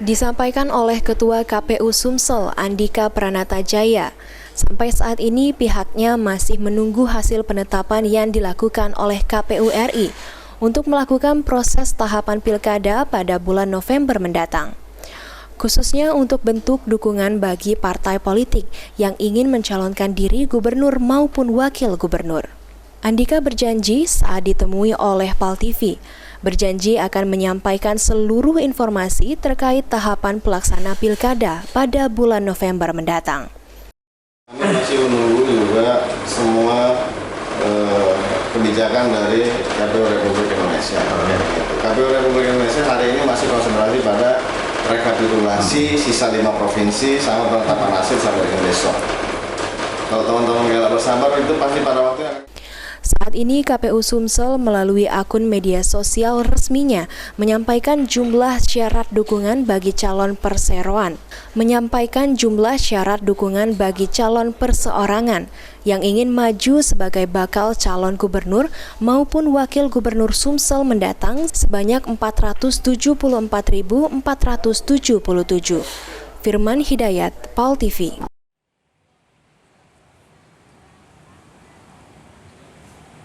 Disampaikan oleh Ketua KPU Sumsel, Andika Pranatajaya. Sampai saat ini pihaknya masih menunggu hasil penetapan yang dilakukan oleh KPU RI untuk melakukan proses tahapan pilkada pada bulan November mendatang. Khususnya untuk bentuk dukungan bagi partai politik yang ingin mencalonkan diri gubernur maupun wakil gubernur. Andika berjanji saat ditemui oleh PAL TV, berjanji akan menyampaikan seluruh informasi terkait tahapan pelaksana pilkada pada bulan November mendatang. Kami masih menunggu juga semua kebijakan dari KPU Republik Indonesia. KPU Republik Indonesia hari ini masih konsentrasi pada rekapitulasi sisa 5 provinsi sama penetapan hasil sampai dengan besok. Kalau teman-teman nggak bersabar itu pasti pada waktunya. Saat ini KPU Sumsel melalui akun media sosial resminya menyampaikan jumlah syarat dukungan bagi calon perseroan, perseorangan yang ingin maju sebagai bakal calon gubernur maupun wakil gubernur Sumsel mendatang sebanyak 474.477. Firman Hidayat, PAL TV.